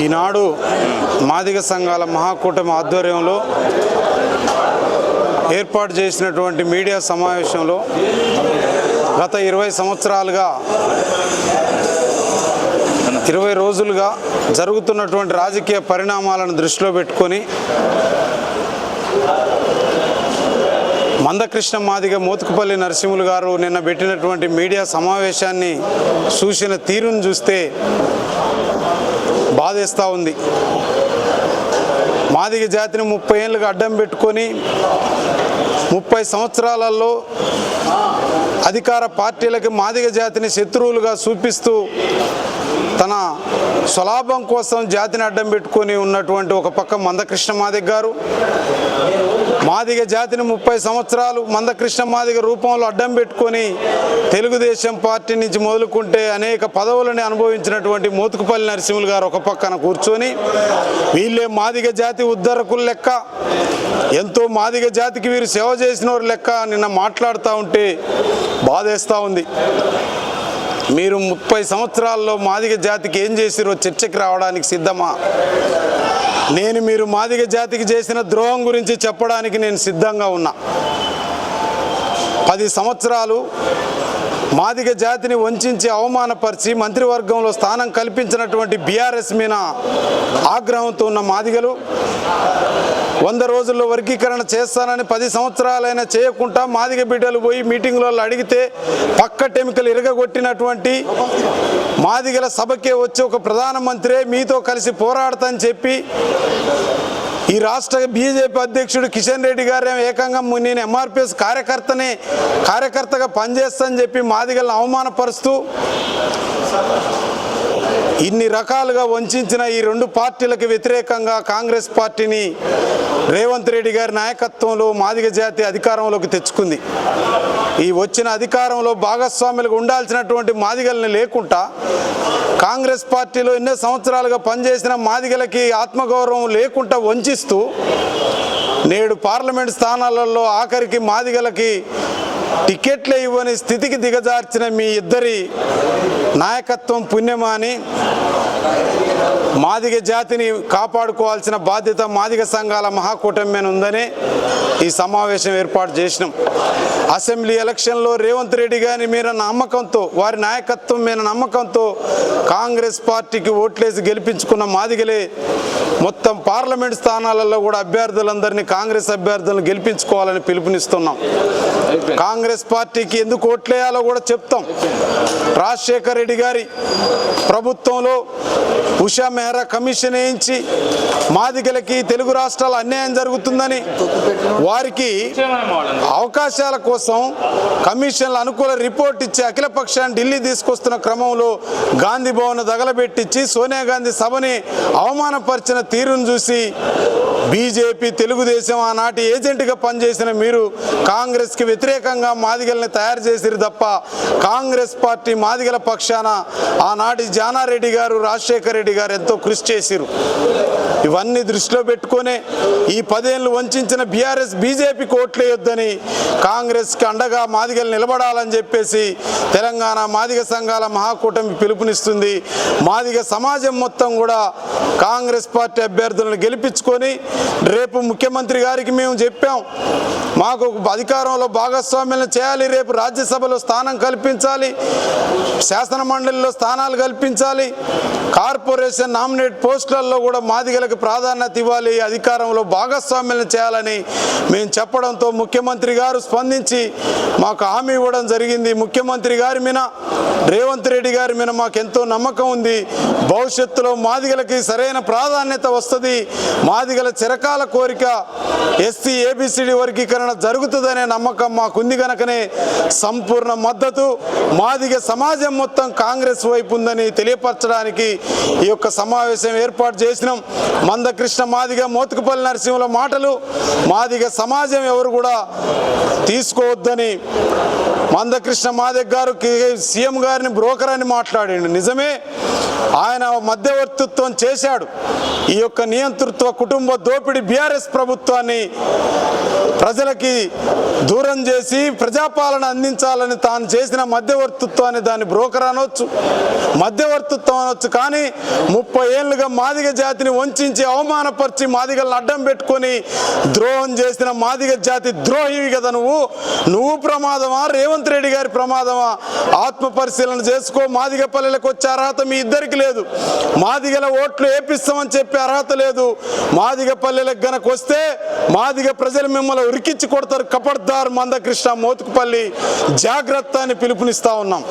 ఈనాడు మాదిగ సంఘాల మహాకూటమి ఆధ్వర్యంలో ఏర్పాటు చేసినటువంటి మీడియా సమావేశంలో గత 20 సంవత్సరాలుగా 20 రోజులుగా జరుగుతున్నటువంటి రాజకీయ పరిణామాలను దృష్టిలో పెట్టుకొని మందకృష్ణ మాదిగ మోతుకుపల్లి నరసింహులు గారు నిన్న పెట్టినటువంటి మీడియా సమావేశాన్ని చూసిన తీరును చూస్తే బాధేస్తూ ఉంది. మాదిగ జాతిని 30 ఏళ్ళుగా అడ్డం పెట్టుకొని 30 సంవత్సరాలలో అధికార పార్టీలకి మాదిగ జాతిని శత్రువులుగా చూపిస్తూ తన స్వలాభం కోసం జాతిని అడ్డం పెట్టుకొని ఉన్నటువంటి ఒక పక్క మందకృష్ణ మాదిగ గారు, మాదిగ జాతిని 30 సంవత్సరాలు మందకృష్ణ మాదిగ రూపంలో అడ్డం పెట్టుకొని తెలుగుదేశం పార్టీ నుంచి మొదలుకుంటే అనేక పదవులని అనుభవించినటువంటి మోతుకుపల్లి నరసింహులు గారు ఒక పక్కన కూర్చొని వీళ్ళే మాదిగ జాతి ఉద్ధరకుల లెక్క, ఎంతో మాదిగ జాతికి వీరు సేవ చేసిన వారి లెక్క నిన్న మాట్లాడుతూ ఉంటే బాధేస్తూ ఉంది. మీరు 30 సంవత్సరాల్లో మాదిగ జాతికి ఏం చేసిరో చర్చకి రావడానికి సిద్ధమా? మీరు మాదిగ జాతికి చేసిన ద్రోహం గురించి చెప్పడానికి నేను సిద్ధంగా ఉన్నా. 10 సంవత్సరాలు మాదిగ జాతిని వంచి అవమానపరిచి మంత్రివర్గంలో స్థానం కల్పించినటువంటి బీఆర్ఎస్ మీద ఆగ్రహంతో ఉన్న మాదిగలు 100 రోజుల్లో వర్గీకరణ చేస్తానని 10 సంవత్సరాలైనా చేయకుండా మాదిగ బిడ్డలు పోయి మీటింగ్లలో అడిగితే పక్క టెమికలు ఇరగగొట్టినటువంటి మాదిగల సభకే వచ్చి ఒక ప్రధానమంత్రి మీతో కలిసి పోరాడతానని చెప్పి ఈ రాష్ట్ర బీజేపీ అధ్యక్షుడు కిషన్ రెడ్డి గారు ఏకంగా నేను ఎంఆర్పిఎస్ కార్యకర్తగా పనిచేస్తానని చెప్పి మాదిగలను అవమానపరుస్తూ ఇన్ని రకాలుగా వంచిన ఈ 2 పార్టీలకు వ్యతిరేకంగా కాంగ్రెస్ పార్టీని రేవంత్ రెడ్డి గారి నాయకత్వంలో మాదిగ జాతి అధికారంలోకి తెచ్చుకుంది. ఈ వచ్చిన అధికారంలో భాగస్వాములుగా ఉండాల్సినటువంటి మాదిగల్ని లేకుండా కాంగ్రెస్ పార్టీలో ఎన్నో సంవత్సరాలుగా పనిచేసిన మాదిగలకి ఆత్మగౌరవం లేకుండా వంచిస్తూ నేడు పార్లమెంట్ స్థానాలలో ఆఖరికి మాదిగలకి టికెట్లే ఇవ్వని స్థితికి దిగజార్చిన మీ ఇద్దరి నాయకత్వం పుణ్యమాని మాదిగ జాతిని కాపాడుకోవాల్సిన బాధ్యత మాదిగ సంఘాల మహాకూటమి మీద ఉందని ఈ సమావేశం ఏర్పాటు చేసినాం. అసెంబ్లీ ఎలక్షన్లో రేవంత్ రెడ్డి గారి మీద నమ్మకంతో, వారి నాయకత్వం మీద నమ్మకంతో కాంగ్రెస్ పార్టీకి ఓట్లేసి గెలిపించుకున్న మాదిగలే మొత్తం పార్లమెంట్ స్థానాలలో కూడా అభ్యర్థులందరినీ కాంగ్రెస్ అభ్యర్థులను గెలిపించుకోవాలని పిలుపునిస్తున్నాం. కాంగ్రెస్ పార్టీకి ఎందుకు ఓట్లేయాలో కూడా చెప్తాం. రాజశేఖర్ రెడ్డి గారి ప్రభుత్వంలో ఉషా మెహ్రా కమిషన్ వేయించి మాదిగలకి తెలుగు రాష్ట్రాల అన్యాయం జరుగుతుందని వారికి అవకాశాల కోసం కమిషన్ల అనుకూల రిపోర్ట్ ఇచ్చి అఖిలపక్షాన్ని ఢిల్లీ తీసుకొస్తున్న క్రమంలో గాంధీ భవన్ దగలబెట్టించి సోనియా గాంధీ సభని అవమానపరిచిన తీరును చూసి బీజేపీ తెలుగుదేశం ఆనాటి ఏజెంట్గా పనిచేసిన మీరు కాంగ్రెస్కి వ్యతిరేకంగా మాదిగల్ని తయారు చేసిరు తప్ప కాంగ్రెస్ పార్టీ మాదిగల పక్షాన ఆనాటి జానారెడ్డి గారు, రాజశేఖర్ రెడ్డి గారు ఎంతో కృషి చేసిరు. ఇవన్నీ దృష్టిలో పెట్టుకునే ఈ 10 ఏళ్ళు వంచిన బీఆర్ఎస్ బీజేపీకి ఓట్లేయొద్దని కాంగ్రెస్కి అండగా మాదిగలు నిలబడాలని చెప్పేసి తెలంగాణ మాదిగ సంఘాల మహాకూటమి పిలుపునిస్తుంది. మాదిగ సమాజం మొత్తం కూడా కాంగ్రెస్ పార్టీ అభ్యర్థులను గెలిపించుకొని రేపు ముఖ్యమంత్రి గారికి మేము చెప్పాం, మాకు అధికారంలో భాగస్వామ్యం చేయాలి, రేపు రాజ్యసభలో స్థానం కల్పించాలి, శాసన మండలిలో స్థానాలు కల్పించాలి, కార్పొరేషన్ నామినేట్ పోస్టులలో కూడా మాదిగలకు ప్రాధాన్యత ఇవ్వాలి, అధికారంలో భాగస్వామ్యం చేయాలని మేము చెప్పడంతో ముఖ్యమంత్రి గారు స్పందించి మాకు హామీ ఇవ్వడం జరిగింది. ముఖ్యమంత్రి గారి మీద, రేవంత్ రెడ్డి గారి మీద మాకు ఎంతో నమ్మకం ఉంది. భవిష్యత్తులో మాదిగలకి సరైన ప్రాధాన్యత వస్తుంది, మాదిగల చిరకాల కోరిక ఎస్సీ ఏబిసిడి వర్గీకరణ జరుగుతుందనే నమ్మకం మాకుంది. కనుకనే సంపూర్ణ మద్దతు మాదిగ సమాజం మొత్తం కాంగ్రెస్ వైపు ఉందని తెలియపరచడానికి ఈ యొక్క సమావేశం ఏర్పాటు చేసినాం. మందకృష్ణ మాదిగ మోతుకుపల్లి నరసింహుల మాటలు మాదిగ సమాజం ఎవరు కూడా తీసుకోవద్దని, మందకృష్ణ మాదిగ గారు సీఎం గారిని బ్రోకర్ అని మాట్లాడిండు. నిజమే, ఆయన మధ్యవర్తిత్వం చేశాడు. ఈ యొక్క నియంతృత్వ కుటుంబ దోపిడీ బీఆర్ఎస్ ప్రభుత్వాన్ని ప్రజలకు మాదిగలకి దూరం చేసి ప్రజాపాలన అందించాలని తాను చేసిన మధ్యవర్తిత్వాన్ని దాన్ని బ్రోకర్ అనొచ్చు, మధ్యవర్తిత్వం అనొచ్చు. కానీ 30 ఏళ్ళుగా మాదిగ జాతిని వంచి అవమానపరిచి మాదిగలను అడ్డం పెట్టుకొని ద్రోహం చేసిన మాదిగ జాతి ద్రోహివి కదా నువ్వు ప్రమాదమా, రేవంత్ రెడ్డి గారి ప్రమాదమా? ఆత్మ పరిశీలన చేసుకో. మాదిగ పల్లెలకు వచ్చే అర్హత మీ ఇద్దరికి లేదు. మాదిగల ఓట్లు వేపిస్తామని చెప్పే అర్హత లేదు. మాదిగ పల్లెలకు గనక వస్తే మాదిగ ప్రజలు మిమ్మల్ని ఉరికించి కొడతారు. కపర్దార్ మందకృష్ణ మోతుకుపల్లి, జాగ్రత్త అని పిలుపునిస్తా ఉన్నాం.